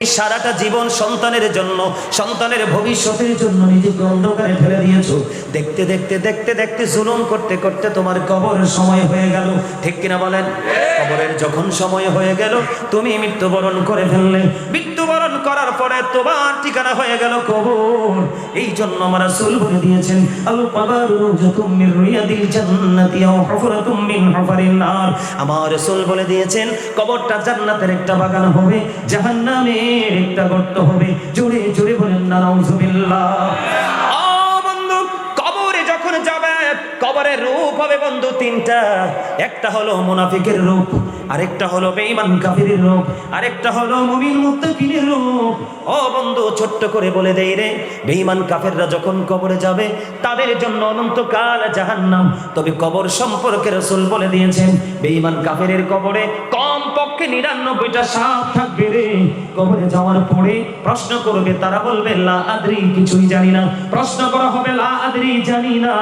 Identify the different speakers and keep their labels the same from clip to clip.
Speaker 1: সারাটা জীবন সন্তানের জন্য, সন্তানের ভবিষ্যতের জন্য নিজেকে অন্ধকারে ফেলে দিয়েছো। দেখতে দেখতে দেখতে দেখতে জুলুম করতে করতে তোমার কবরের সময় হয়ে গেল, ঠিক কিনা বলেন? কবরের যখন সময় হয়ে গেল, তুমি মৃত্যুবরণ করে ফেললে। মৃত্যুবরণ করার পরে তোমার ঠিকানা হয়ে গেল কবর। এই জন্য আমার রাসূল বলে দিয়েছেন, আল কবরু রওজাতুম মির রিয়াদিল জান্নাতি আও হুফরাতুম মিন হুফারিন নার। আমার রাসূল বলে দিয়েছেন, কবরটা জান্নাতের একটা বাগান হবে, জাহান্নামে একটা গর্ত হবে। জোরে জোরে বলেন না নাউজুবিল্লাহ। ও বন্ধু, কবরে যখন যাবে, কবরের রূপ হবে বন্ধু তিনটা। একটা হলো মুনাফিকের রূপ, আরেকটা হলো বেঈমান কাফিরের রূপ, আরেকটা হলো মুমিন মুত্তাকিনের রূপ। ও বন্ধু, ছোট্ট করে বলে দেই রে, বেঈমান কাফেররা যখন কবরে যাবে তাদের জন্য অনন্তকাল জাহান্নাম। তবে কবর সম্পর্কে রাসূল বলে দিয়েছেন, বেঈমান কাফেরের কবরে কমপক্ষে ৯৯টা সাপ থাকবে রে। কবরে যাওয়ার পরে প্রশ্ন করবে, তারা বলবে লা আদরি, কিছুই জানি না। প্রশ্ন করা হবে লা আদরি, জানি না।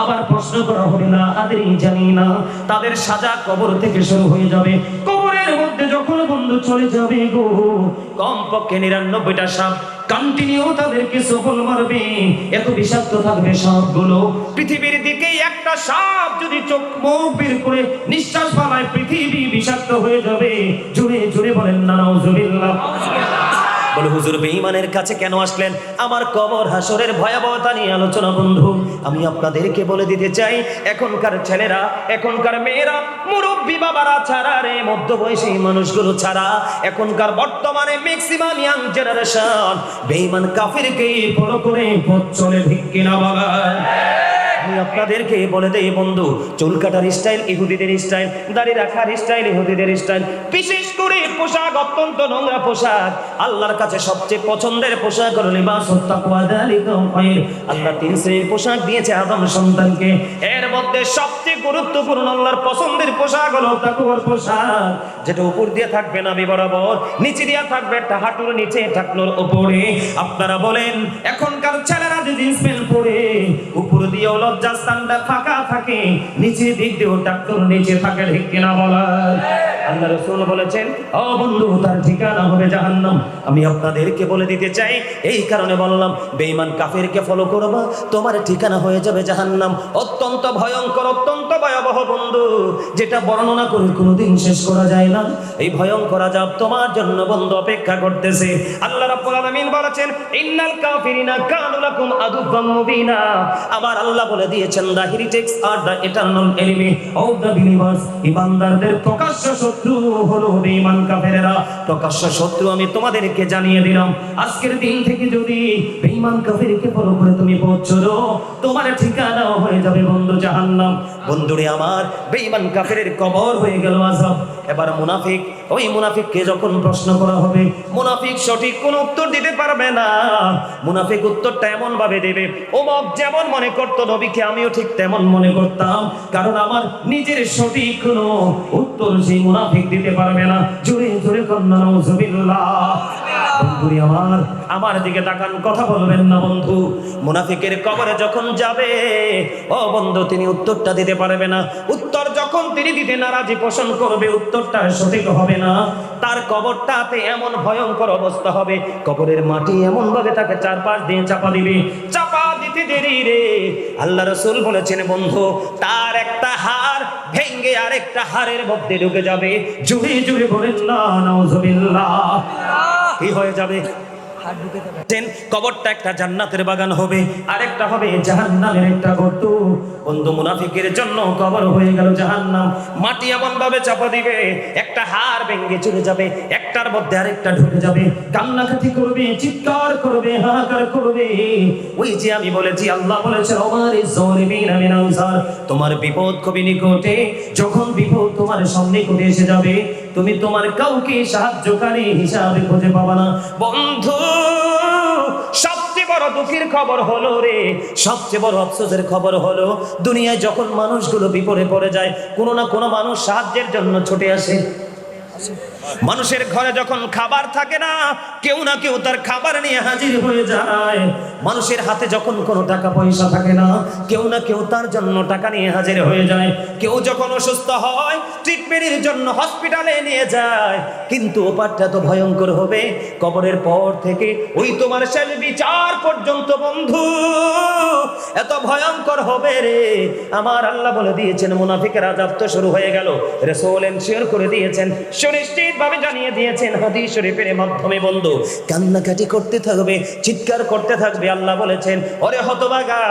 Speaker 1: আবার প্রশ্ন করা হবে লা আদরি, জানি না। তাদের সাজা কবর থেকে শুরু হয়ে যাবে। কবরের মধ্যে যখন বন্ধু চলে যাবে গো, কমপক্ষে ৯৯টা সাপ কন্টিনিউ তাদেরকে সফল মারবে। এত বিষাক্ত থাকবে সাপগুলো। পৃথিবীর দিকে একটা সাপ যদি চোখ মুখ বের করে নিঃশ্বাস ফেলায়, পৃথিবী বিষাক্ত হয়ে যাবে। জোরে জোরে বলেন না নাউজুবিল্লাহ। বলে হুজুর বেঈমানের কাছে কেন আসলেন? আমার কবর হাসরের ভয়াবহতা নিয়ে আলোচনা। বন্ধু, আমি আপনাদেরকে বলে দিতে চাই, এখনকার ছেলেরা, এখনকার মেয়েরা, মুরব্বী বাবারা ছাড়া রে, মধ্যবয়সী মানুষগুলো ছাড়া, এখনকার বর্তমানে ম্যাক্সিমাম ইয়াং জেনারেশন বেঈমান কাফিরকে ফলো করে পথ চলে, ঠিক কিনা বাবা? আমি আপনাদেরকে বলে দেই বন্ধু, চুল কাটার স্টাইল ইহুদিদের স্টাইল, দাড়ি রাখার স্টাইল ইহুদিদের স্টাইল। বিশেষ করে পোশাক অত্যন্ত নোংরা পোশাক। আল্লাহর কাছে সবচেয়ে পছন্দের পোশাক হলো লিবাসুত তাকওয়া, যালিকা খায়র। আল্লাহ 3 শ্রেণীর পোশাক দিয়েছে আদম সন্তানকে। এর মধ্যে সবচেয়ে গুরুত্বপূর্ণ আল্লাহর পছন্দের পোশাক হলো তাকওয়ার পোশাক, যেটা উপর দিয়ে থাকবে নাভি বরাবর, নিচে দিয়ে থাকবে হাঁটুর নিচে, টাকনোর উপরে। আপনারা বলেন, এখনকার ছেলেরা যে জিন্স প্যান্ট পরে উপর দিয়ে লজ্জাস্থানটা ফাঁকা থাকে, নিচে দিক দিয়েও টাকনোর নিচে থাকে, ঠিক কিনা বলেন? আল্লাহ রাসূল বলেছেন, ও বন্ধু, তার ঠিকানা হবে জাহান্নাম। আমি আপনাদেরকে বলে দিতে চাই, এই কারণে বললাম, বেঈমান কাফেরকে ফলো করবা, তোমার ঠিকানা হয়ে যাবে জাহান্নাম। অত্যন্ত ভয়ঙ্কর, অত্যন্ত ভয়াবহ বন্ধু, যেটা বর্ণনা করে কোনোদিন শেষ করা যায় না। এই ভয়ঙ্কর আযাব তোমার জন্য বন্ধু অপেক্ষা করতেছে। আল্লাহ রাব্বুল আলামিন বলেছেন, ইন্নাল কাফিরিনা কানু লাকুম আদুওয়াম মুবিনা। আবার আল্লাহ বলে দিয়েছেন, দা হেরিটেক্স আর the eternal enemy of the believers. ঈমানদারদের প্রকাশ্য শত্রু হলো বেঈমান কাফেররা। প্রকাশ্য শত্রু আমি তোমাদেরকে জানিয়ে দিলাম। আজকের দিন থেকে যদি বেঈমান কাফেরকে ফলো করে তুমি পথ চলো, তোমার ঠিকানা হয়ে যাবে বন্ধু জাহান্নাম। বন্ধুরে আমার, বেঈমান কাফেরের কবর হয়ে গেল আযাব। এবার মুনাফিক, ওই মুনাফিককে যখন প্রশ্ন করা হবে, মুনাফিক সঠিক কোন উত্তর দিতে পারবে না। মুনাফিক উত্তরটা এমন ভাবে দেবে, ওমক যেমন মনে করতো নবীকে, আমিও ঠিক তেমন মনে করতাম, কারণ আমার নিজের সঠিক কোনো উত্তর সেই মুনাফিক দিতে পারবে না। জোরে জোরে কন্যা নাউজুবিল্লাহ। বন্ধুরে আমার দিকে তাকান, কথা বলবেন না বন্ধু। মুনাফিকের কবরে যখন যাবে, ও বন্ধু, তিনি উত্তরটা দিতে পারবে না। উত্তর যখন তিনি দিতে নারাজি পোষণ করবে, উত্তরটা সঠিক হবে না। তার কবরটাতে এমন ভয়ঙ্কর অবস্থা হবে, কবরের মাটি এমন ভাবে তাকে চারপাশ দিয়ে চাপা দিবে। চাপা দিতে দেরি রে, আল্লাহ রাসূল বলেছেন বন্ধু, তার একটা হাড় ভেঙে আরেকটা হাড়ের মধ্যে ঢুকে যাবে। জুড়ে জুড়ে বলেন না নাউজুবিল্লাহ। কি হয়ে যাবে? কবরটা একটা জান্নাতের বাগান হবে, আরেকটা হবে জাহান্নামের একটা গর্ত। বন্ধু, মুনাফিকের জন্য কবর হয়ে গেল জাহান্নাম। মাটি এমন ভাবে চাপা দিবে, একটা হাড় ভেঙে চলে যাবে, একটার মধ্যে আরেকটা ঢুকে যাবে। কান্নাকাটি করবে, চিৎকার করবে, হাহাকার করবে। ওই যে আমি বলেছি, আল্লাহ বলেছেন, ওমারি যালিমিনা মিন আনসার। তোমার বিপদ খুবই নিকটে। যখন বিপদ তোমার সামনে করে এসে যাবে, তুমি তোমার কাউকে সাহায্যকারী হিসাবে খুঁজে পাবা না। বন্ধু, সবচেয়ে বড় দুঃখের খবর হলো রে, সবচেয়ে বড় আফসোসের খবর হলো, দুনিয়ায় যখন মানুষগুলো বিপদে পড়ে যায়, কোনো না কোনো মানুষ সাহায্যের জন্য ছুটে আসে। মানুষের ঘরে যখন খাবার থাকে না, কেউ না কেউ তার খাবার নিয়ে হাজির হয়ে যায়। মানুষের হাতে যখন কোনো টাকা পয়সা থাকে না, কেউ না কেউ তার জন্য টাকা নিয়ে হাজির হয়ে যায়। কেউ যখন অসুস্থ হয়, ট্রিটমেন্টের জন্য হসপিটালে নিয়ে যায়। কিন্তু ওপারটা তো ভয়ঙ্কর হবে, কবরের পর থেকে ওই তোমার শেষ বিচার পর্যন্ত বন্ধু এত ভয়ঙ্কর হবে রে। আমার আল্লাহ বলে দিয়েছেন মুনাফিকের আযাব তো শুরু হয়ে গেল। রাসূল এনশিওর করে দিয়েছেন, সুনিশ্চিত ভাবে জানিয়ে দিয়েছেন হাদিস শরীফের মাধ্যমে বন্ধু কান্নাকাটি করতে থাকবে, চিৎকার করতে থাকবে। আল্লাহ বলেছেন, ওরে হতভাগা,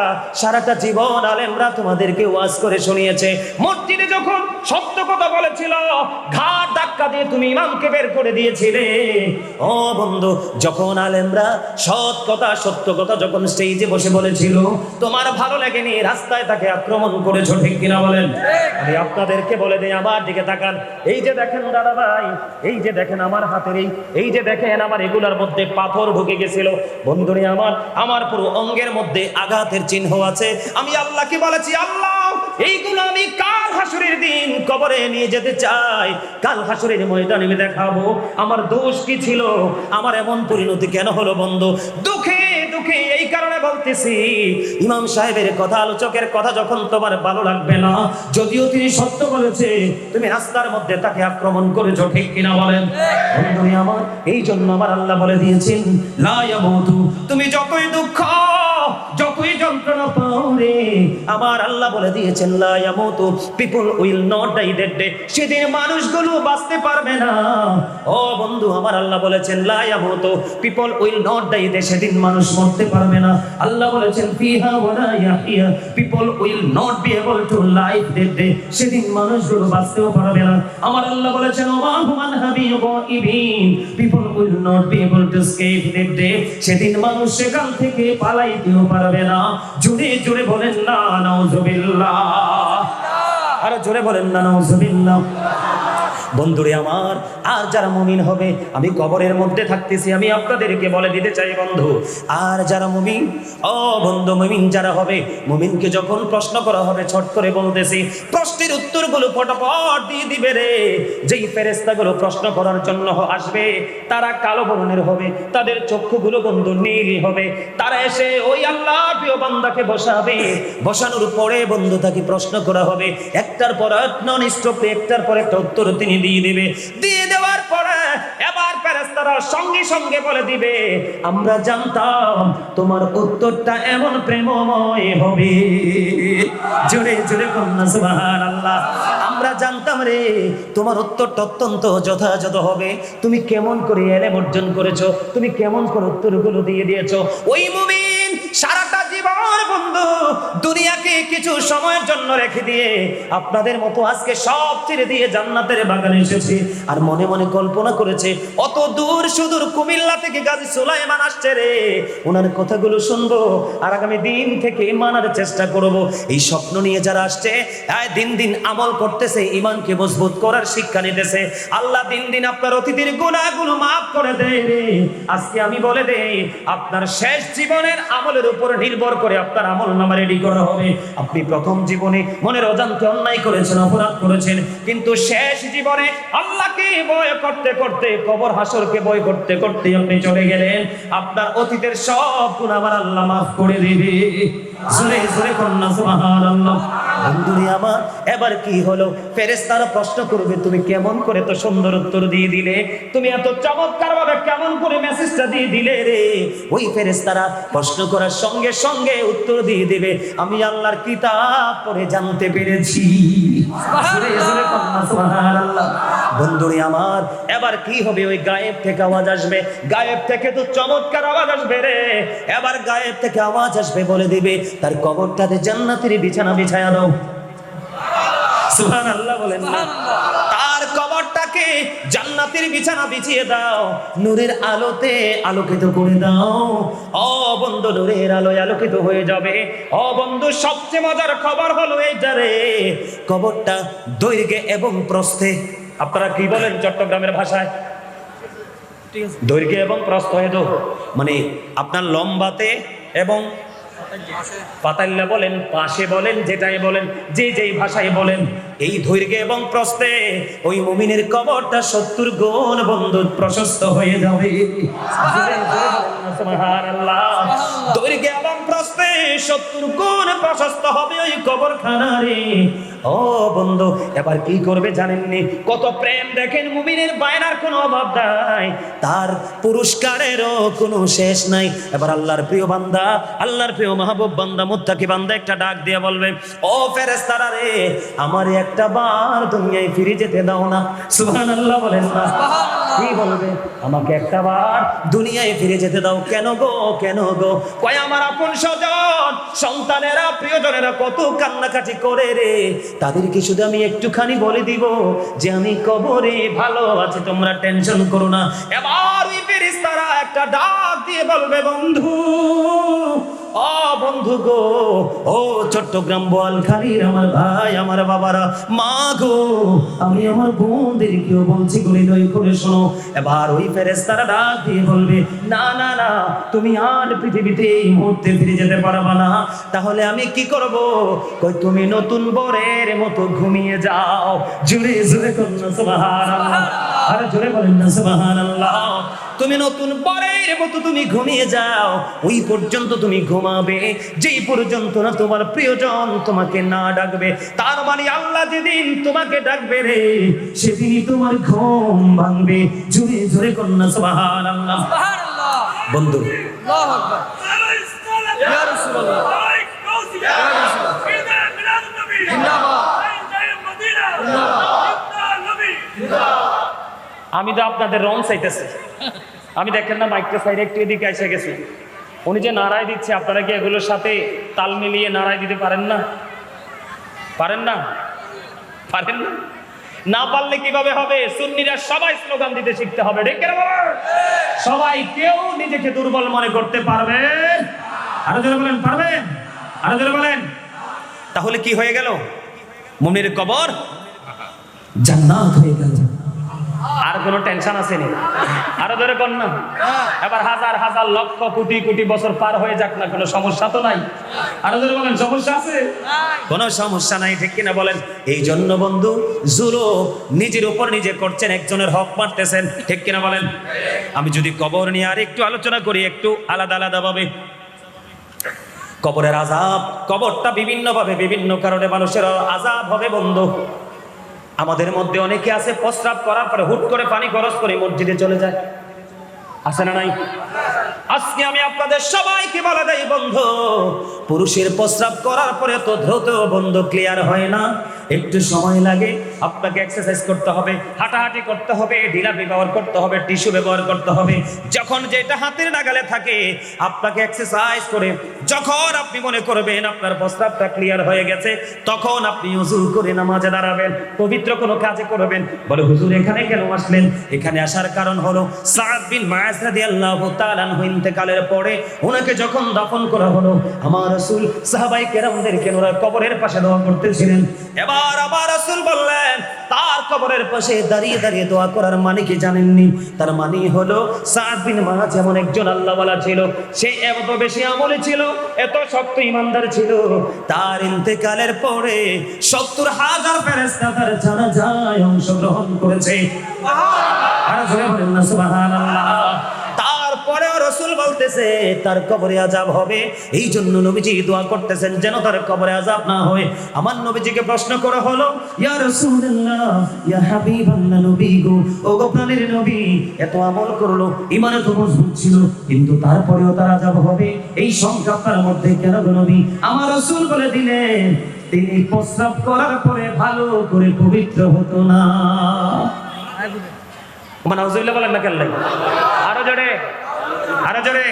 Speaker 1: সারাটা জীবন আলেমরা তোমাদেরকে ওয়াজ করে শুনিয়েছে, মসজিদে যখন সত্য কথা বলেছিল ঘাট ধাক্কা দিয়ে তুমি ইমামকে বের করে দিয়েছিলে। ও বন্ধু, যখন আলেমরা সৎ কথা সত্য কথা যখন স্টেজে বসে বলেছিল, তোমার ভালো লাগেনি, রাস্তায় তাকে আক্রমণ করেছো, ঠিক কিনা বলেন? আমি আপনাদেরকে বলে দেই, আমার দিকে তাকান। এই যে দেখেন দাদা ভাই, এই যে দেখেন আমার হাতের এই যে দেখেন আমার এগুলার মধ্যে পাথর ঢুকে গেছিল বন্ধুরে। আমার পুরো অঙ্গের মধ্যে আঘাতের চিহ্ন আছে। আমি আল্লাহকে বলেছি, আল্লাহ এইগুলো আমি কাল হাসরের দিন কবরে নিয়ে যেতে চাই। কাল হাসরের ময়দানে আমি দেখাবো আমার দোষ কি ছিল, আমার এমন পরিণতি কেন হলো বন্ধু। দুঃখে দুঃখে এই কারণে বলতেছি, ইমাম সাহেবের কথা, আলোচকের কথা যখন তোমার ভালো লাগবে না, যদিও তিনি সত্য বলেছে, তুমি রাস্তার মধ্যে তাকে আক্রমণ করেছো, ঠিক কিনা বলেন? বন্ধুরে আমার, এই জন্য আমার আল্লাহ বলে দিয়েছেন, লা ইয়ামুতু, তুমি যতই দুঃখ যতই যন্ত্রণা পাও রে, আমার আল্লাহ বলে দিয়েছেন, লা ইয়ামুতু, people will not die that day, সেদিন মানুষগুলো বাঁচতে পারবে না। ও বন্ধু, আমার আল্লাহ বলেছেন, লা ইয়ামুতু, people will not die that, সেদিন মানুষ মরতে পারবে না। আল্লাহ বলেছেন, ফিহা ওয়ালা ইয়াহিয়া, people will not be able to live that day, সেদিন মানুষগুলো বাঁচতেও পারবে না। আমার আল্লাহ বলেছেন, ওয়া হুমান হাবিবুন, people will not be able to escape that day, সেদিন মানুষ সেখান থেকে পালাইতেও পারবে না। জোরে জোরে বলেন না নাউজুবিল্লাহ, আর জোরে বলেন না নাউজুবিল্লাহ। বন্ধুরে আমার, আর যারা মুমিন হবে, আমি কবরের মধ্যে থাকতেছি, আমি আপনাদেরকে বলে দিতে চাই বন্ধু, আর যারা মুমিন, ও বন্ধু মুমিন যারা হবে, মুমিনকে যখন প্রশ্ন করা হবে, ছট করে বলতেছি, প্রশ্নের উত্তরগুলো ফটাফট দিয়ে দিবে রে। যেই ফেরেশতাগুলো প্রশ্ন করার জন্য আসবে, তারা কালো বর্ণের হবে, তাদের চক্ষুগুলো বন্ধু নীল হবে। তারা এসে ওই আল্লাহ প্রিয় বান্দাকে বসাবে, বসানোর পরে বন্ধু তাকে প্রশ্ন করা হবে, একটার পর এক নন স্টপে একটার পর একটা উত্তর তিনি দিয়ে দিবে। দিয়ে দেওয়ার পরে এবার ফেরেশতারা সঙ্গে সঙ্গে বলে দিবে, আমরা জানতাম তোমার উত্তরটা এমন প্রেমময় হবে। জোরে জোরে কন্যা সুবহানাল্লাহ। আমরা জানতাম রে তোমার উত্তরটা অত্যন্ত যথাযথ হবে। তুমি কেমন করে এলেম অর্জন করেছো, তুমি কেমন করে উত্তরগুলো দিয়ে দিয়েছো। ওই মুমিন সারাটা জীবন বন্ধু দুনিয়াকে কিছু সময়ের জন্য রেখে দিয়ে আপনাদের মতো আজকে সব ছেড়ে দিয়ে জান্নাতের বাগানে এসেছে, আর মনে মনে কল্পনা করেছে অত দূর সুদূর কুমিল্লা থেকে গাজী সুলাইমান আসছে রে, ওনার কথাগুলো শুনবো আর আগামী দিন থেকে মানার চেষ্টা করব। এই স্বপ্ন নিয়ে যারা আসছে, দিন দিন আমল করতেছে, ঈমানকে মজবুত করার শিক্ষা নিতেছে, আল্লাহ দিন দিন আপনার অতীতের গুনাহগুলো মাফ করে দেয় রে। আজকে আমি বলে দেই, আপনার শেষ জীবনের আমলের উপর নির্ভর করে আপনার আমল নামা রেডি করা হবে। আপনি প্রথম জীবনে মনের অজান্তে অন্যায় করেছেন, অপরাধ করেছেন, কিন্তু শেষ জীবনে আল্লাহকে ভয় করতে করতে, কবর হাসরকে ভয় করতে করতে আপনি চলে গেলেন, আপনার অতীতের সব গুনাহ আমার আল্লাহ মাফ করে দিবে। জোরে জোরে কন্যা সুবহানাল্লাহ। বন্ধুরে আমার, এবার কি হলো, ফেরেশতারা প্রশ্ন করবে, তুমি কেমন করে তো সুন্দর উত্তর দিয়ে দিলে, তুমি এত চমৎকার ভাবে কেমন করে মেসেজটা দিয়ে দিলে রে। ওই ফেরেশতারা প্রশ্ন করার সঙ্গে সঙ্গে উত্তর দিয়ে দিবে, আমি আল্লাহর কিতাব পড়ে জানতে পেরেছি। সুবহানাল্লাহ। বন্ধুরে আমার, এবার কি হবে, ওই গায়েব থেকে আওয়াজ আসবে, গায়েব থেকে তো চমৎকার আওয়াজ আসবে রে। এবার গায়েব থেকে আওয়াজ আসবে, বলে দিবে তার কবরটাতে জান্নাতের বিছানা বিছায়া দাও। সুবহানাল্লাহ বলেন না? তার কবরটাকে জান্নাতের বিছানা বিছিয়ে দাও, নূরের আলোতে আলোকিত করে দাও। ও বন্ধু, নূরের আলোয় আলোকিত হয়ে যাবে। ও বন্ধু, সবচেয়ে মজার খবর হলো এইটা রে, কবরটা দৈর্ঘ্যে এবং প্রস্থে, আপনারা কি বলেন চট্টগ্রামের ভাষায়, দৈর্ঘ্যে এবং প্রস্থ, মানে আপনার লম্বাতে এবং পাতাল্লা বলেন, পাশে বলেন, যেটাই বলেন, যে যেই ভাষায় বলেন, এই দৈর্ঘ্যে এবং প্রস্থে ওই মুমিনের কবরটা 70 গুণ বন্ধু প্রশস্ত হয়ে যাবে। সুবহানাল্লাহ। দৈর্ঘ্যে এবং প্রস্থে 70 গুণ প্রশস্ত হবে ওই কবরখানা রে। ও বন্ধু, এবার কি করবে জানেননি? কত প্রেম দেখেন, মুমিনের বায়নার কোনো অভাব নাই, তার পুরস্কারেরও কোনো শেষ নাই। এবার আল্লাহর প্রিয় বান্দা, আল্লাহর প্রিয় মাহবুব বান্দা, মুত্তাকি বান্দা একটা ডাক দিয়ে বলবে, ও ফেরেশতারা রে, আমার একটা বার দুনিয়ায় ফিরে যেতে দাও না। সুবহানাল্লাহ বলেন না? কি বলবে? আমাকে একটা বার দুনিয়ায় ফিরে যেতে দাও। কেন গো, কেন গো? কয় আমার আপন স্বজন, সন্তানেরা, প্রিয়জনেরা কত কান্নাকাটি করে রে, তাদেরকে শুধু আমি একটুখানি বলে দিব যে আমি কবরে ভালো আছি, তোমরা টেনশন করো না। এবার ওই ফেরেশতারা একটা ডাক দিয়ে বলবে, বন্ধু, ও বন্ধু গো, ও চট্টগ্রাম বোয়ালখালীর আমার ভাই, আমার বাবারা, মা গো, আমি আমার বোনদেরকেও বলছি, হৃদয় করে শোনো। এবার ওই ফেরেশতারা ডাক দিয়ে বলবে, না না না, তুমি আর পৃথিবীতে এই মুহূর্তে ফিরে যেতে পারবা না। তাহলে আমি কি করব? কই তুমি নতুন বরের মতো ঘুমিয়ে যাও। জোরে জোরে করুন সুবহানাল্লাহ, আরে জোরে বলেন না সুবহানাল্লাহ। তুমি নতুন বরের মতো তুমি ঘুমিয়ে যাও, ওই পর্যন্ত তুমি ঘুমাবে যেই পর্যন্ত না তোমার প্রিয়জন তোমাকে না ডাকবে। তার মানে আল্লাহ যেদিন তোমাকে ডাকবে রে, সেদিনই তোমার ঘুম ভাঙবে। জোরে জোরে করুন সুবহানাল্লাহ। বন্ধু,
Speaker 2: আল্লাহু আকবার, ইয়া রাসূলুল্লাহ,
Speaker 1: আমি তো আপনাদের রং চাইতেছি, আমি দেখেন না মাইকটা সাইডে একটু এদিকে এসে গেছি, উনি যে নারায় দিচ্ছে, আপনারা কি এগুলোর সাথে তাল মিলিয়ে নারায় দিতে পারেন না? পারেন না? পারেন না? না পারলে কিভাবে হবে? সুন্নিরা সবাই স্লোগান দিতে শিখতে হবে, ঠিক না? সবাই, কেউ নিজেকে দুর্বল মনে করতে পারবে? আরো জোরে বলেন, পারবেন? আরো জোরে বলেন। তাহলে কি হয়ে গেল? মুমিনের কবর জান্নাত হয়ে গেল, আর কোনো টেনশন আছে না। আরো ধরে কর না, এবার হাজার হাজার লক্ষ কোটি কোটি বছর পার হয়ে যাক না, কোনো সমস্যা তো নাই। আরো ধরে বলেন, সমস্যা আছে? কোনো সমস্যা নাই, ঠিক কিনা বলেন? এই জন্য বন্ধু, জুলুম নিজের উপর নিজে করছেন, একজনের হক মারতেছেন, ঠিক কিনা বলেন? আমি যদি কবর নিয়ে আর একটু আলোচনা করি, একটু আলাদা আলাদা ভাবে। কবরের আযাব, কবরটা বিভিন্ন ভাবে বিভিন্ন কারণে মানুষের আযাব হবে বন্ধু। আমাদের মধ্যে অনেকে আছে, প্রস্রাব করার পরে হুট করে পানি খরচ করে মসজিদে চলে যায়, আছে না নাই? আজকে আমি আপনাদের সবাইকে বলে দেই বন্ধু, পুরুষের প্রস্রাব করার পরে তো দ্রুত বন্ধু ক্লিয়ার হয় না, একটু সময় লাগে। আপনাকে এক্সারসাইজ করতে হবে, হাঁটাহাঁটি করতে হবে, ঢিলা ব্যবহার করতে হবে, টিস্যু ব্যবহার করতে হবে। যখন যেটা হাতের নাগালে থাকে আপনাকে এক্সারসাইজ করে, যখন আপনি মনে করবেন আপনার প্রস্রাবটা ক্লিয়ার হয়ে গেছে, তখন আপনি ওযু করে নামাজে দাঁড়াবেন, পবিত্র কোনো কাজে করবেন। বলে, হুজুর এখানে কেন আসলেন? এখানে আসার কারণ হলো সাদ বিন মুআজ রাদিয়াল্লাহু তাআলা আনহু ইন্তেকালের পরে ওনাকে যখন দাফন করা হলো, আমার রাসূল সাহাবায়ে কেরামদেরকে ওনার কবরের পাশে দোয়া করতেছিলেন। এবার আমার রাসূল বললেন, তার কবরের পাশে দাঁড়িয়ে দাঁড়িয়ে দোয়া করার মানে কি জানেননি? তার মানে হলো সাদ বিন মুআজ এমন একজন আল্লাহওয়ালা ছিল, সে এত বেশি আমলী ছিল, এত শক্ত ঈমানদার ছিল, তার ইন্তেকালের পরে 70,000 ফেরেশতা তার জানাজায় অংশগ্রহণ করেছে। আর জোরে বলেন না সুবহানাল্লাহ। তারপরেও রাসূল বলতেছে তার কবরে আযাব হবে, এই জন্য নবীজি দোয়া করতেছেন যেন তার কবরে আযাব না হয়। আমার নবীজিকে প্রশ্ন করা হলো, ইয়া রাসূলুল্লাহ, ইয়া হাবিবাল্লাহ, নবী গো, ও গো প্রাণের নবী, এত আমল করলো, ঈমানে তো মজবুত ছিল, কিন্তু তারপরেও তার আযাব হবে, এই সংখ্যা আপনার মধ্যে কেন গো নবী? আমার রাসূল বলে দিলেন, তিনি প্রস্রাব করার পরে ভালো করে পবিত্র হতো না। নাউজুবিল্লাহ বলেন না, কেন? আরো জোরে, আরো জোরে।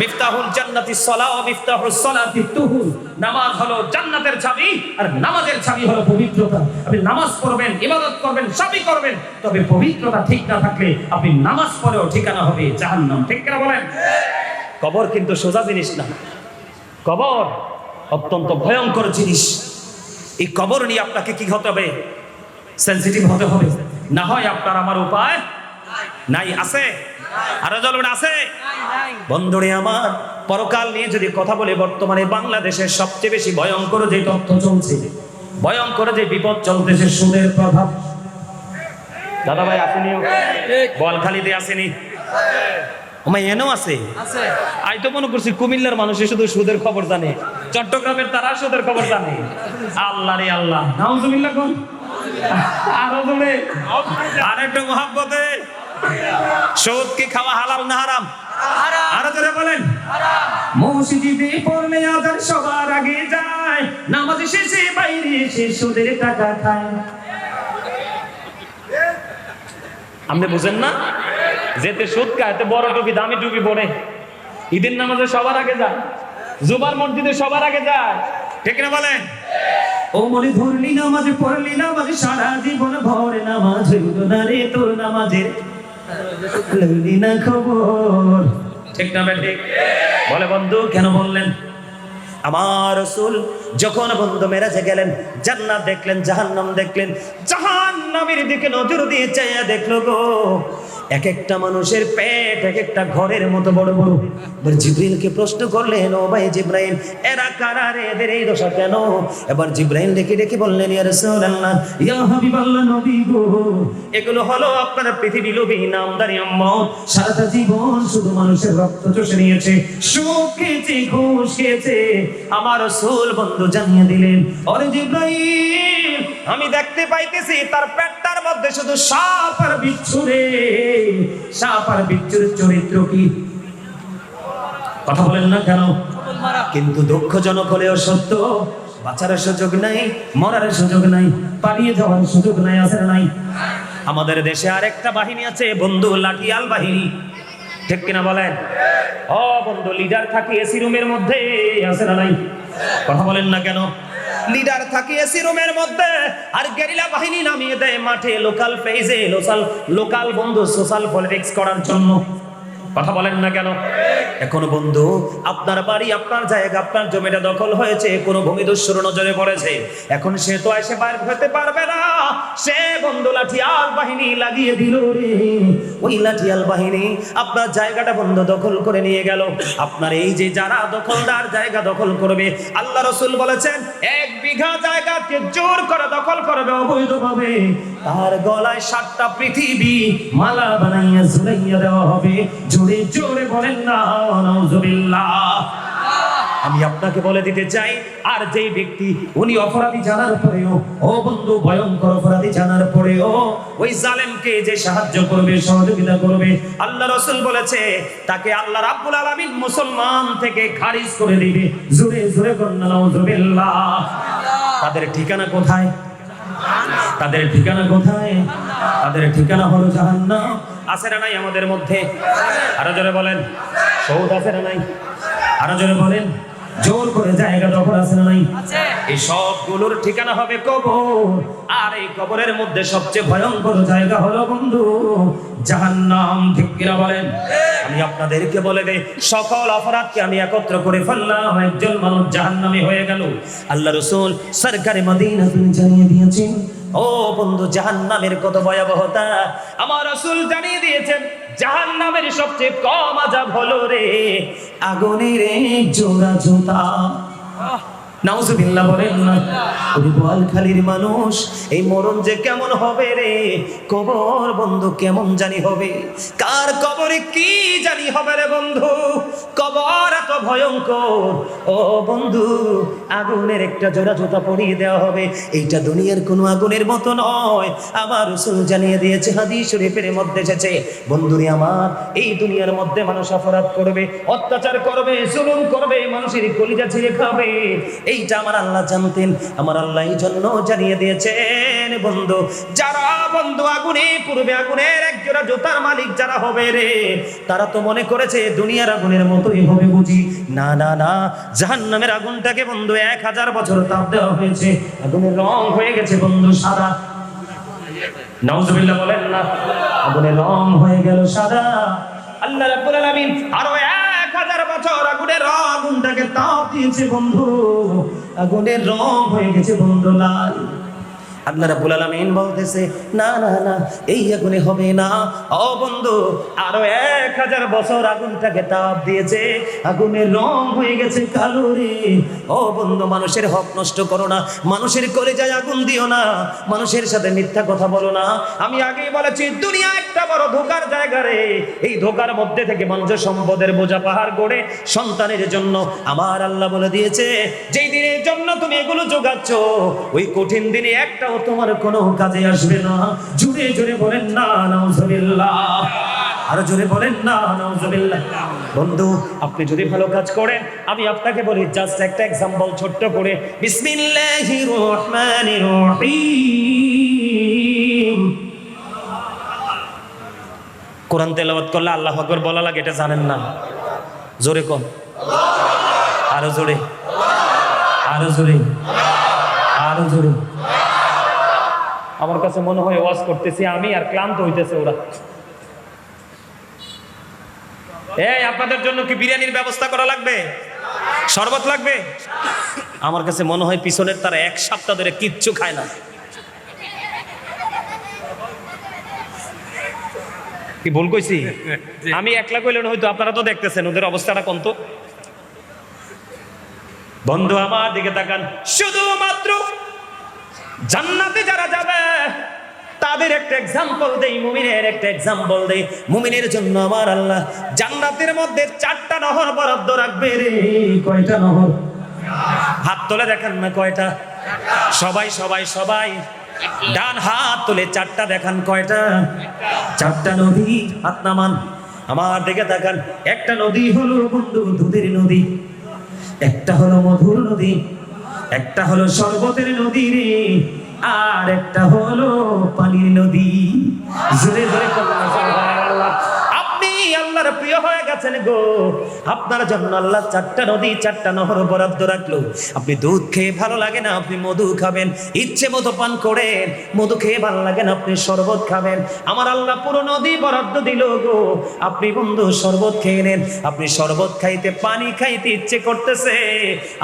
Speaker 1: মিফতাহুল জান্নাতি সালাহ ওয়া মিফতাহুস সালাতি তুহুর। নামাজ হলো জান্নাতের চাবি, আর নামাজের চাবি হলো পবিত্রতা। আপনি নামাজ পড়বেন, ইবাদত করবেন, সবই করবেন, তবে পবিত্রতা ঠিক না থাকলে আপনি নামাজ পড়েও ঠিকানা হবে জাহান্নাম, ঠিক কিনা বলেন? কবর কিন্তু সোজা জিনিস না, কবর অত্যন্ত ভয়ঙ্কর জিনিস। এই কবর নিয়ে আপনাকে কি হতে হবে? সেনসিটিভ হতে হবে, না হয় আপনার আমার উপায় নাই। আছে? আরো জ্বলবেন, আছে? বন্ধুরে আমার, পরকাল নিয়ে যদি কথা বলে, বর্তমানে বাংলাদেশের সবচেয়ে বেশি ভয়ঙ্কর যে তথ্য চলছে, ভয়ঙ্কর যে বিপদ চলতেছে, সুদের প্রভাব। দাদা ভাই আসেনি? বলখালিতে আসেনি? আমার এনেও আছে। আই তো মনে করছি কুমিল্লার মানুষই শুধু সুদের খবর জানে, চট্টগ্রামের তারা সুদের খবর জানে। আল্লাহ রে আল্লাহ, নাউজুবিল্লাহ কোন আরো জোরে আরেকটু মহব্বতে। সুদ কি খাওয়া হালাল না হারাম? আরো জোরে বলেন। মসজিদে পড়লে আজান সবার আগে যায়, নামাজ শেষে বাইরে এসে সুদের টাকা খায়। আপনি বুঝেন না? যেতে সুদ খায় তে বড় টুপি দামি টুপি পরে, ঈদের নামাজে সবার আগে যায়, জুমার মসজিদে সবার আগে যায়, ঠিক না বলেন? ও মনে ধরলি নামাজে পড়লি নামাজে সারা জীবন ভর নামাজ হইল না রে তোর নামাজের লইলি না খবর, ঠিক না বেঠিক? বলে বন্ধু কেন বললেন? আমার রাসূল যখন বন্ধু মেরাজে গেলেন, জান্নাত দেখলেন, জাহান্নাম দেখলেন, জাহান্নামের দিকে নজর দিয়ে চাইয়া দেখলো গো, এক একটা মানুষের পেট এক একটা ঘরের মতো বড় বড়। এবার জিবরাইলকে প্রশ্ন করলেন, ও ভাই জিবরাইল, এরা কারা রে, এদের এই দশা কেন? এবার জিবরাইল ডেকে ডেকে বললেন, ইয়া রাসূলুল্লাহ, ইয়া হাবিবাল্লাহ, নবী গো, এগুলো হলো আপনার পৃথিবী লোভী নামদারি উম্মত, সারাটা জীবন শুধু মানুষের রক্ত চষে নিয়েছে, সুদ খেয়েছে, ঘুষ খেয়েছে। আমার রাসূল বন্ধু জানিয়ে দিলেন, ওরে জিবরাইল, আমি দেখতে পাইতেছি তার পেটটার মধ্যে শুধু সাপ আর বিচ্ছু রে। সাপ আর বিচ্ছুর চরিত্র কি? কথা বলেন না কেন? কিন্তু দুঃখজনক হলেও সত্য, বাঁচার সুযোগ নাই, মরার সুযোগ নাই, পালিয়ে যাওয়ার সুযোগ নাই, আছে না নাই? আমাদের দেশে আরেকটা বাহিনী আছে বন্ধু, লাঠিয়াল বাহিনী, ঠিক কিনা বলেন? ও বন্ধু, লিডার থাকে এসি রুমের মধ্যে, আছে না নাই? কথা বলেন না কেন? লিডার থাকে এসি রুমের মধ্যে, আর গেরিলা বাহিনী নামিয়ে দেয় মাঠে, লোকাল ফেজে, লোকাল বন্ধু সোশ্যাল পলিটিক্স করার জন্য। কথা বলেন না কেন? এখন বন্ধু, আপনার বাড়ি, আপনার জায়গা, আপনার জমিটা দখল হয়েছে, কোনো ভূমিদস্যুর নজরে পড়েছে, এখন সে তো এসে বাইর হতে পারবে না, সে বন্ধু লাঠিয়াল বাহিনী লাগিয়ে দিল রে। ওই লাঠিয়াল বাহিনী আপনার জায়গাটা বন্ধু দখল করে নিয়ে গেল। আপনার এই যে যারা দখলদার জায়গা দখল করবে, আল্লাহ রাসূল বলেছেন, 1 বিঘা জায়গাকে জোর করে দখল করবে অবৈধভাবে, তার গলায় 7টা পৃথিবী মালা বানাইয়া ঝুলাইয়া দেওয়া হবে। জোরে জোরে বলেন না নাউজুবিল্লাহ। আমি আপনাকে বলে দিতে চাই, আর যেই ব্যক্তি উনি অপরাধী জানার পরেও, ও বন্ধু, ভয়ঙ্কর অপরাধী জানার পরেও ওই জালেমকে যে সাহায্য করবে, সহযোগিতা করবে, আল্লাহ রাসূল বলেছে তাকে আল্লাহ রাব্বুল আলামিন মুসলমান থেকে খারিজ করে দিবে। জোরে জোরে বলেন নাউজুবিল্লাহ। তাদের ঠিকানা কোথায়? তাদের ঠিকানা কোথায়? তাদের ঠিকানা হলো জাহান্নাম। আছে না নাই আমাদের মধ্যে? আরো জোরে বলেন। সৌদ আছে না নাই? আরো জোরে বলেন। জোর করে জায়গা দখল আছে না নাই? এই সবগুলোর ঠিকানা হবে কবর, আর এই কবরের মধ্যে সবচেয়ে ভয়ঙ্কর জায়গা হলো বন্ধু জাহান্নাম, ঠিক কিনা বলেন? আমি আপনাদেরকে বলে দেই, সকল অপরাধকে আমি একত্র করে ফেললাম, একজন মানুষ জাহান্নামী হয়ে গেল। আল্লাহ রাসূল সরকারে মদিনা তিনি জানিয়ে দিয়েছেন, ও বন্ধু, জাহান্নামের কত ভয়াবহতা আমার রাসূল জানিয়ে দিয়েছেন। জাহান্নামের সবচেয়ে কম আযাব হলো রে আগুনের এক জোড়া জুতা। নাউজুবিল্লাহ বলেন না। ওই বোয়ালখালীর মানুষ, এই মরণ যে কেমন হবে রে, কবর বন্ধু কেমন জানি হবে, কার কবরে কি জানি হবে রে বন্ধু, কবর এত ভয়ঙ্কর। ও বন্ধু, আগুনের একটা জোড়া জুতা পরিয়ে দেওয়া হবে। এইটা দুনিয়ার কোনো আগুনের মতো নয়, আমার রাসূল জানিয়ে দিয়েছে, হাদিস শরীফের মধ্যে এসেছে। বন্ধুরে আমার, এই দুনিয়ার মধ্যে মানুষ অপরাধ করবে, অত্যাচার করবে, জুলুম করবে, মানুষের কলিজা ছিঁড়ে খাবে, এইটা আমার আল্লাহ জানতেন। আমার আল্লাহ এই জন্য জানিয়ে দিয়েছেন বন্ধু, যারা বন্ধু আগুনে পূর্বে আগুনের এক জোড়া জুতার মালিক যারা হবে রে, তারা তো মনে করেছে দুনিয়ার আগুনের মতোই হবে বুঝি। না না না, জাহান্নামের আগুনটাকে বন্ধু 1000 বছর তাপ দেওয়া হয়েছে, আগুনের রং হয়ে গেছে বন্ধু সাদা। নাউজুবিল্লাহ বলেন না। আগুনের রং হয়ে গেল সাদা। আল্লাহ রাব্বুল আলামিন আরো 1000 বছর আগুনের আগুনটাকে তাপ দিয়েছে বন্ধু, আগুনের রং হয়ে গেছে বন্ধু লাল। আল্লাহ রাব্বুল আলামিন বলতেছে না না না, এই আগুনে হবে না। ও বন্ধু, আরো 1000 বছর আগুনটাকে তাপ দিয়েছে, আগুনের রং হয়ে গেছে কালো রে। ও বন্ধু, মানুষের হক নষ্ট করো না, মানুষের কলিজায় আগুন দিও না, মানুষের সাথে মিথ্যা কথা বলো না। আমি আগেই বলেছি, দুনিয়া একটা বড় ধোঁকার জায়গা রে। এই ধোঁকার মধ্যে থেকে মানুষ সম্পদের বোঝা পাহাড় গড়ে সন্তানের জন্য আমার আল্লাহ বলে দিয়েছে, যেই দিনের জন্য তুমি এগুলো জোগাচ্ছ, ওই কঠিন দিনে একটাও তোমার কোনো কাজে আসবে না। জোরে জোরে বলেন না নাউজুবিল্লাহ, আরো জোরে বলেন না নাউজুবিল্লাহ। বন্ধু, আপনি যদি ভালো কাজ করেন, আমি আপনাকে বলি জাস্ট একটা এক্সাম্পল ছোট্ট করে, বিসমিল্লাহির রহমানির রহিম। কোরআন তেলাওয়াত করলে আল্লাহু আকবার বলা লাগে, এটা জানেন না? জোরে কম, আরো জোরে, আরো জোরে, আরো জোরে। আমার কাছে মনে হয় ওয়াজ করতেছি আমি আর ক্লান্ত হইতেছে ওরা। এই আপনাদের জন্য কি বিরিয়ানির ব্যবস্থা করা লাগবে? শরবত লাগবে? আমার কাছে মনে হয় পিছনের তারা 1 সপ্তাহ ধরে কিচ্ছু খায় না। কি ভুল কইছি? আমি একলা কইলে হয়তো আপনারা তো দেখতেছেন ওদের অবস্থাটা কোন। তো বন্ধু আমার দিকে তাকান, শুধুমাত্র জান্নাতে যারা যাবে তাদের একটা এক্সাম্পল দেই, মুমিনের একটা এক্সাম্পল দেই। মুমিনের জন্য আমার আল্লাহ জান্নাতের মধ্যে 4টা নহর বরাদ্দ রাখবে রে। কয়টা নহর? হাত তুলে দেখান না কয়টা। সবাই সবাই সবাই ডান হাত তুলে 4টা দেখান। কয়টা? 4টা নদী। হাত নামান, আমার দিকে তাকান। একটা নদী হলো বন্ধু দুধের নদী, একটা হলো মধুর নদী, একটা হলো শরবতের নদী রে, আর একটা হলো পানির নদী। জোরে জোরে সুবহানাল্লাহ। আপনি আল্লাহর প্রিয় হয়ে গেছেন গো, আপনার জন্য আল্লাহ 4টা নদী 4টা নহর বরাদ্দ রাখলো। আপনি দুধ খেয়ে ভালো লাগে না, আপনি মধু খাবেন, ইচ্ছে মতো পান করেন। মধু খেয়ে ভালো লাগে না, আপনি শরবত খাবেন। আমার আল্লাহ পুরো নদী বরাদ্দ দিল গো। আপনি বন্ধু শরবত খেয়ে নেন, আপনি শরবত খাইতে পানি খাইতে ইচ্ছে করতেছে,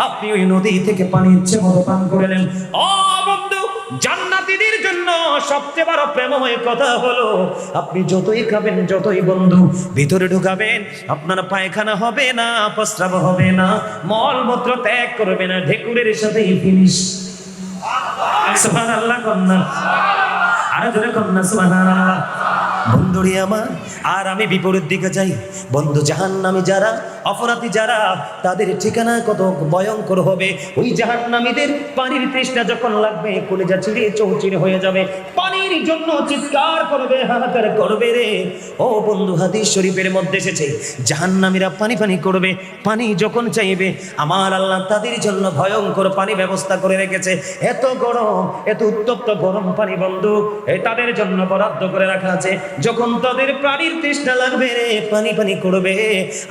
Speaker 1: আপনি ওই নদী থেকে পানি ইচ্ছে মতো পান করে নেন। ও বন্ধু, জান্নাতীদের জন্য সবচেয়ে বড় প্রেমময় কথা হলো, আপনি যতই খাবেন, যতই বন্ধু ভিতরে ঢুকাবেন, আপনার পায়খানা হবে না, প্রস্রাব হবে না, মলমূত্র ত্যাগ করবে না, ঢেকুরের সাথেই ফিনিশ। সুবহানাল্লাহ কন্যা, আরো জোরে কন্যা সুবহানাল্লাহ। বন্ধুরে আমার, আর আমি বিপরীত দিকে যাই। বন্ধু, জাহান্নামী যারা, অপরাধী যারা, তাদের ঠিকানা কত ভয়ঙ্কর হবে। ওই জাহান্নামীদের পানির তৃষ্ণা যখন লাগবে, কলিজা ছিঁড়ে চৌচির হয়ে যাবে, পানির জন্য চিৎকার করবে, হাহাকার করবে রে। ও বন্ধু, হাদিস শরীফের মধ্যে এসেছে, জাহান্নামীরা পানি পানি করবে, পানি যখন চাইবে, আমার আল্লাহ তাদের জন্য ভয়ঙ্কর পানি ব্যবস্থা করে রেখেছে। এত গরম, এত উত্তপ্ত গরম পানি বন্ধু তাদের জন্য বরাদ্দ করে রাখা আছে। যখন তাদের প্রাণীর তৃষ্ণা লাগবে রে, পানি পানি করবে,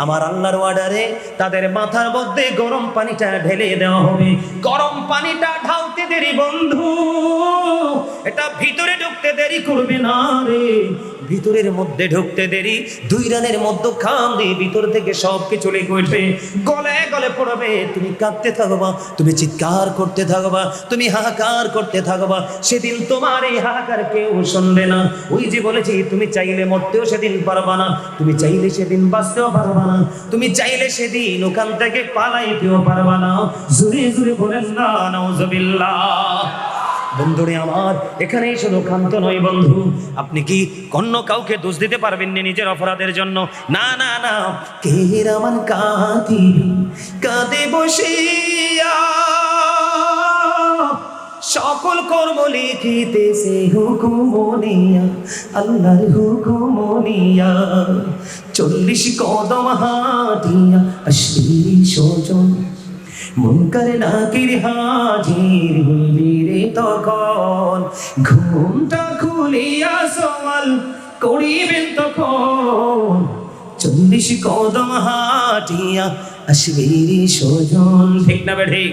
Speaker 1: আমার আল্লাহর অর্ডারে তাদের মাথার মধ্যে গরম পানিটা ঢেলে দেওয়া হবে। গরম পানিটা ঢালতে দেরি বন্ধু, এটা ভিতরে ঢুকতে দেরি করবে না রে। ভিতরের মধ্যে ঢুকতে দেরি, 2 রানের মধ্যে খাম দিয়ে ভিতর থেকে সব কিছু লেগে উঠবে, গলে গলে পড়বে। তুমি কাঁদতে থাকবা, তুমি চিৎকার করতে থাকবা, তুমি হাহাকার করতে থাকবা। সেদিন তোমার এই হাহাকার কেউ শুনবে না। ওই যে বলেছি, তুমি চাইলে মরতেও সেদিন পারবা না, তুমি চাইলে সেদিন বাঁচতেও পারবা না, তুমি চাইলে সেদিন ওখান থেকে পালাইতেও পারবা না। জোরে জোরে বলেন না নাউজুবিল্লাহ। বন্ধুরে আমার, এখানেই শুধু ক্ষান্ত নয় বন্ধু, আপনি কি অন্য কাউকে দোষ দিতে পারবেন না নিজের অপরাধের জন্য? না না না। কে রামান কাঁদি কাঁদে বসিয়া, সকল কর্ম লিখিতেছে হুকুমনিয়া, আল্লাহর হুকুমনিয়া। 40 কদম হাঁটিয়া আসবি সজন, মুনকার নাকির হাজির হইবি রে তখন। ঘুমটা খুলিয়া সওয়াল করিবেন তখন, 40 কদম হাঁটিয়া আসবি রে সজন। ঠিক না বে ঠিক?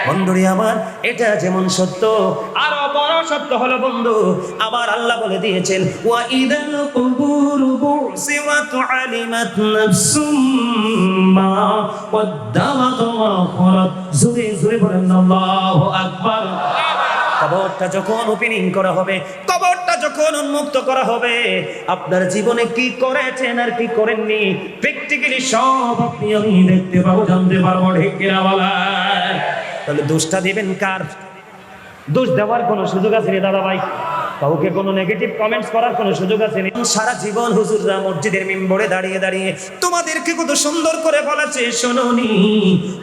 Speaker 1: বন্ধুরে আমার, এটা যেমন সত্য, আরো বড় সত্য হলো বন্ধু, আবার আল্লাহ বলে দিয়েছেন, ওয়া ইদাল কুবুরু বুসিওয়াত আলিমাত নাফসুম মা কদ্দামাত ওয়া আখরাত। জোরে জোরে বলেন আল্লাহু আকবার। কবরটা যখন ওপেনিং করা হবে, কবরটা যখন উন্মুক্ত করা হবে, আপনার জীবনে কি করেছেন আর কি করেননি প্র্যাকটিক্যালি সব আপনি আমি দেখতে পাবো, জানতে পারবো। ঠিক কিনা বলেন? তাহলে দোষটা দিবেন কার? দোষ দেওয়ার কোনো সুযোগ আছে নি দাদা ভাই? কাউকে কোনো নেগেটিভ কমেন্টস করার কোনো সুযোগ আছে নি? সারা জীবন হুজুররা মসজিদের মিম্বরে দাঁড়িয়ে দাঁড়িয়ে তোমাদেরকে কত সুন্দর করে বলেছে, শোনোনি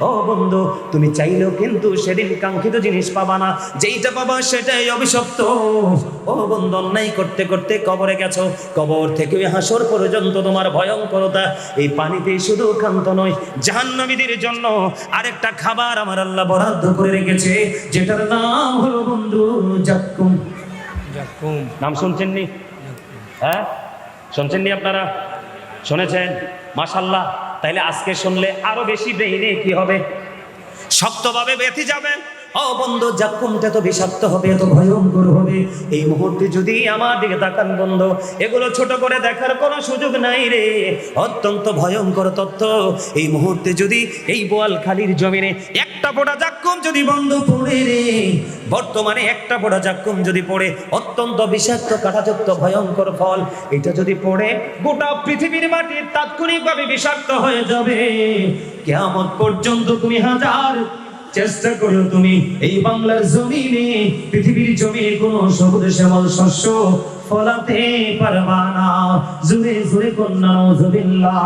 Speaker 1: ও বন্ধু, তুমি চাইলেও কিন্তু সেদিন কাঙ্ক্ষিত জিনিস পাবা না, যেইটা পাবা সেটাই অভিশপ্ত। ও বন্ধু, অন্যায় করতে করতে কবরে গেছো, কবর থেকে ওই হাসর পর্যন্ত তোমার ভয়ঙ্করতা। এই পানিতেই শুধু ক্ষান্ত নয়, জাহান্নামীদের জন্য আরেকটা খাবার আমার আল্লাহ বরাদ্দ করে রেখেছে, যেটার নাম হলো বন্ধু জাক্কুম। নাম শুনছেন নি? হ্যাঁ, শুনছেন নি আপনারা? শুনেছেন? মাশাআল্লাহ। তাইলে আজকে শুনলে আরো বেশি ব্রেইনে কি হবে? শক্তভাবে বেঁধে যাবেন। ও বন্ধু, জাক্কুমটা তো বিষাক্ত হবে, এত ভয়ঙ্কর হবে। এই মুহূর্তে যদি আমার দিকে তাকান বন্ধু, এগুলো ছোট করে দেখার কোনো সুযোগ নাই রে, অত্যন্ত ভয়ঙ্কর তথ্য। এই মুহূর্তে যদি এই বোয়ালখালীর জমিনে একটা ফোঁটা জাক্কুম যদি বন্ধু পড়ে রে, বর্তমানে একটা ফোঁটা জাক্কুম যদি পড়ে, অত্যন্ত বিষাক্ত কাঁটাযুক্ত ভয়ঙ্কর ফল, এটা যদি পড়ে গোটা পৃথিবীর মাটি তাৎক্ষণিকভাবে বিষাক্ত হয়ে যাবে। কিয়ামত পর্যন্ত তুমি হাজার চেষ্টা করো, তুমি এই বাংলার জমিনে, পৃথিবীর জমিনে কোনো সবুজ শ্যামল শস্য ফলাতে পারবা না। জোরে জোরে কন্যা নাউজুবিল্লাহ।